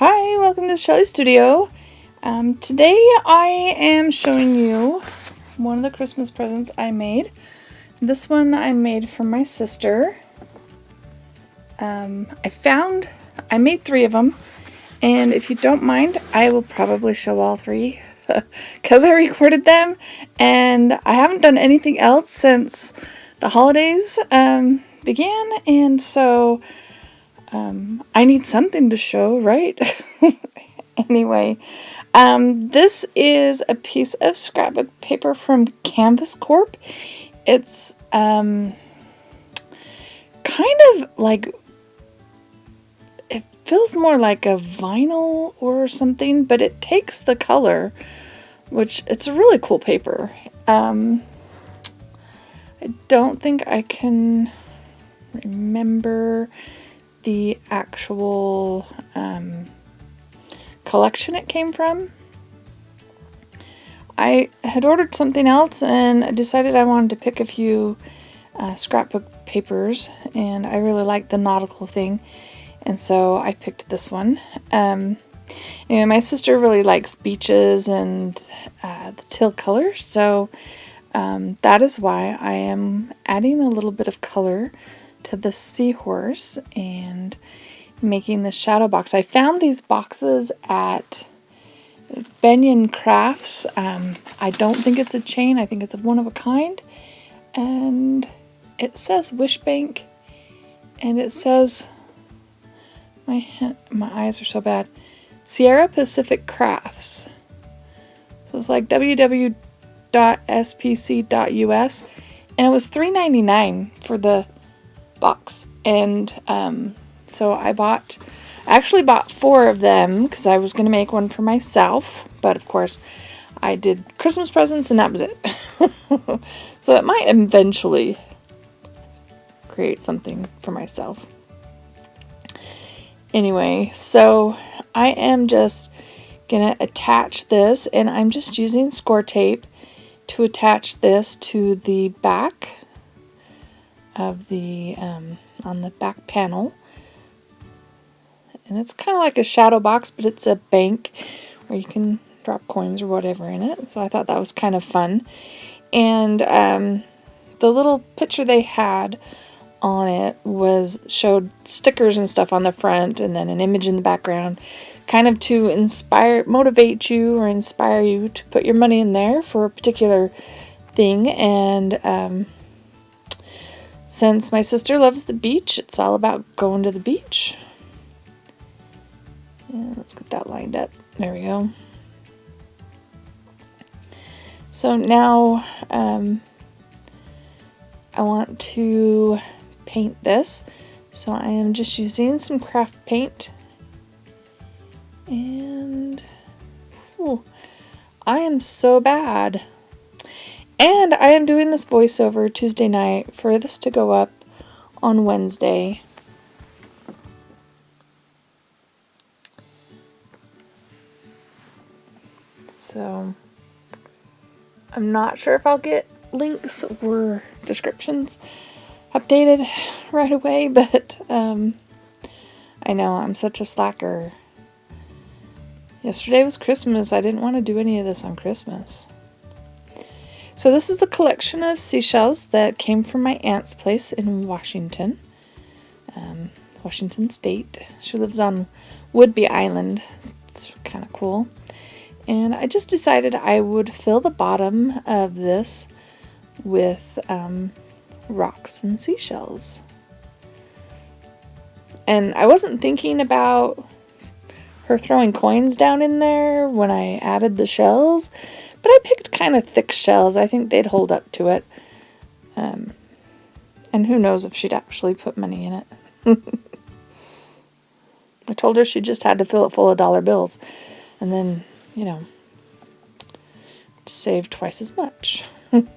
Hi, welcome to Shelley Studio. Today I am showing you one of the Christmas presents I made. This one I made for my sister. I made 3 of them, and if you don't mind, I will probably show all 3 because I recorded them, and I haven't done anything else since the holidays began, and so I need something to show, right? Anyway, this is a piece of scrapbook paper from Canvas Corp. It's kind of like, it feels more like a vinyl or something, but it takes the color, which it's a really cool paper. I don't think I can remember the actual collection it came from. I had ordered something else and decided I wanted to pick a few scrapbook papers, and I really liked the nautical thing, and so I picked this one. Anyway, my sister really likes beaches and the teal color, so that is why I am adding a little bit of color to the Seahorse and making the shadow box. I found these boxes at Benyon Crafts. I don't think it's a chain. I think it's a one of a kind. And it says Wish Bank, and it says, my eyes are so bad, Sierra Pacific Crafts. So it's like www.spc.us, and it was $3.99 for the box. And so I actually bought 4 of them because I was going to make one for myself, but of course I did Christmas presents and that was it. So it might eventually create something for myself. Anyway, so I am just gonna attach this, and I'm just using score tape to attach this to the back of the on the back panel. And it's kind of like a shadow box, but it's a bank where you can drop coins or whatever in it. So I thought that was kind of fun. And the little picture they had on it showed stickers and stuff on the front, and then an image in the background, kind of to motivate you or inspire you to put your money in there for a particular thing. And since my sister loves the beach, it's all about going to the beach. And let's get that lined up. There we go. So now I want to paint this. So I am just using some craft paint. And I am so bad. And I am doing this voiceover Tuesday night for this to go up on Wednesday. So I'm not sure if I'll get links or descriptions updated right away, but I know I'm such a slacker. Yesterday was Christmas. I didn't want to do any of this on Christmas. So this is the collection of seashells that came from my aunt's place in Washington, Washington State. She lives on Whidbey Island. It's kind of cool. And I just decided I would fill the bottom of this with rocks and seashells. And I wasn't thinking about her throwing coins down in there when I added the shells, but I picked kind of thick shells. I think they'd hold up to it. And who knows if she'd actually put money in it. I told her she just had to fill it full of dollar bills. And then, save twice as much. And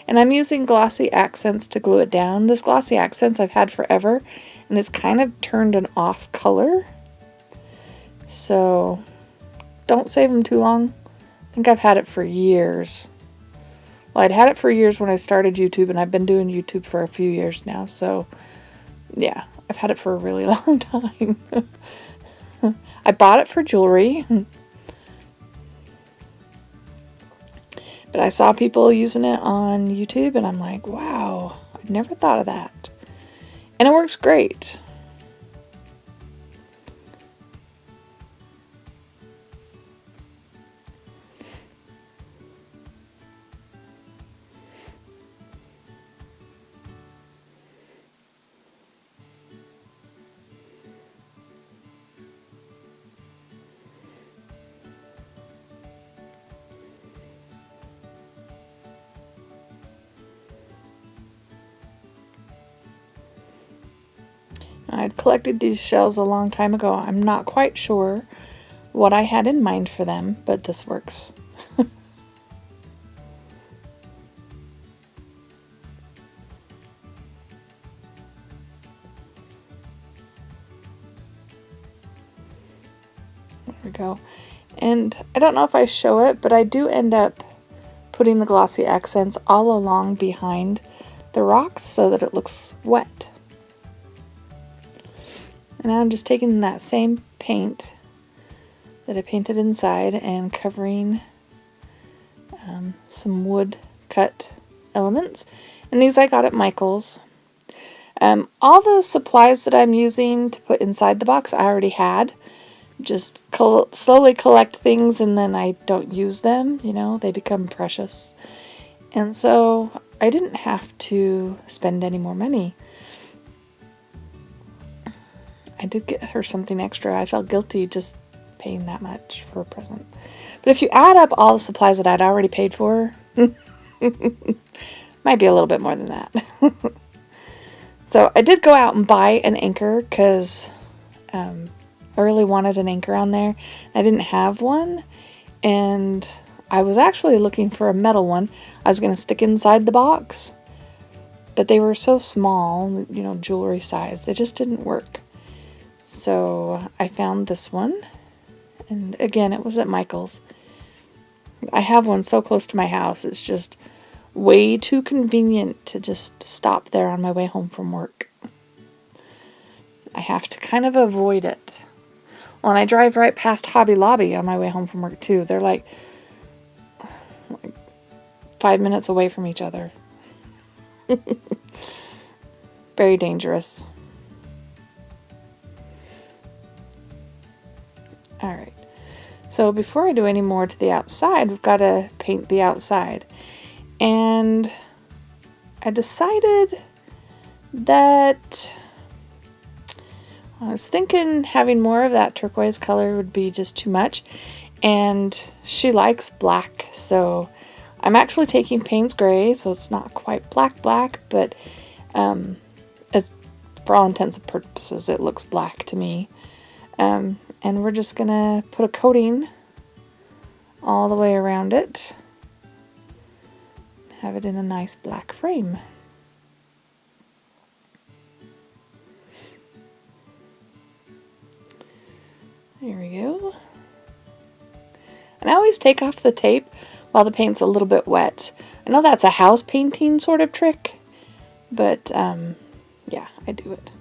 I'm using glossy accents to glue it down. This glossy accents I've had forever, and it's kind of turned an off color. So don't save them too long. I think I've had it for years. Well, I'd had it for years when I started YouTube, and I've been doing YouTube for a few years now, so Yeah, I've had it for a really long time. I bought it for jewelry. But I saw people using it on YouTube and I'm like, wow, I never thought of that. And it works great. I'd collected these shells a long time ago. I'm not quite sure what I had in mind for them, but this works. There we go. And I don't know if I show it, but I do end up putting the glossy accents all along behind the rocks so that it looks wet. And now I'm just taking that same paint that I painted inside and covering some wood cut elements. And these I got at Michael's. All the supplies that I'm using to put inside the box I already had. Just slowly collect things and then I don't use them, you know, they become precious. And so I didn't have to spend any more money. I did get her something extra. I felt guilty just paying that much for a present. But if you add up all the supplies that I'd already paid for, might be a little bit more than that. So I did go out and buy an anchor because I really wanted an anchor on there. I didn't have one, and I was actually looking for a metal one I was going to stick inside the box, but they were so small, you know, jewelry size, they just didn't work. So I found this one, and again, it was at Michael's. I have one so close to my house, it's just way too convenient to just stop there on my way home from work. I have to kind of avoid it. Well, and I drive right past Hobby Lobby on my way home from work too. They're like 5 minutes away from each other. Very dangerous. Alright, so before I do any more to the outside, we've got to paint the outside. And I decided that I was thinking having more of that turquoise color would be just too much. And she likes black, so I'm actually taking Payne's Gray, so it's not quite black, but it's, for all intents and purposes, it looks black to me. And we're just going to put a coating all the way around it. Have it in a nice black frame. There we go. And I always take off the tape while the paint's a little bit wet. I know that's a house painting sort of trick, but yeah, I do it.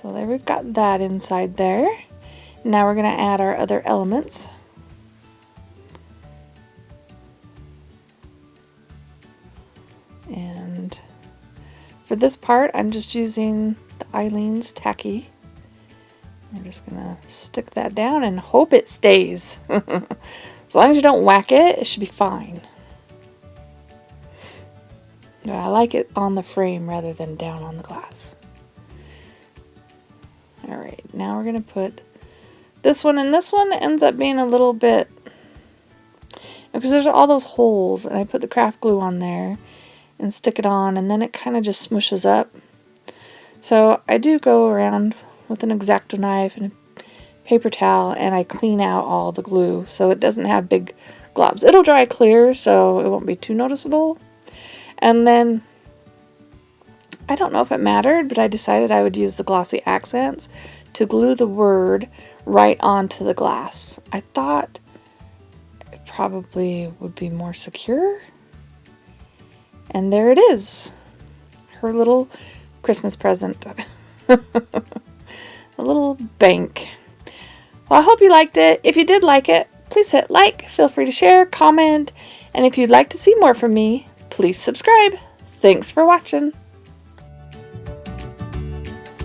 So there we've got that inside there. Now we're going to add our other elements. And for this part, I'm just using the Eileen's tacky. I'm just going to stick that down and hope it stays. As long as you don't whack it, it should be fine. I like it on the frame rather than down on the glass. Alright, now we're going to put this one, and this one ends up being a little bit, because there's all those holes, and I put the craft glue on there and stick it on, and then it kind of just smushes up. So I do go around with an X-Acto knife and a paper towel, and I clean out all the glue so it doesn't have big globs. It'll dry clear, so it won't be too noticeable. And then, I don't know if it mattered, but I decided I would use the glossy accents to glue the word right onto the glass. I thought it probably would be more secure. And there it is. Her little Christmas present. A little bank. Well, I hope you liked it. If you did like it, please hit like, feel free to share, comment, and if you'd like to see more from me, please subscribe. Thanks for watching.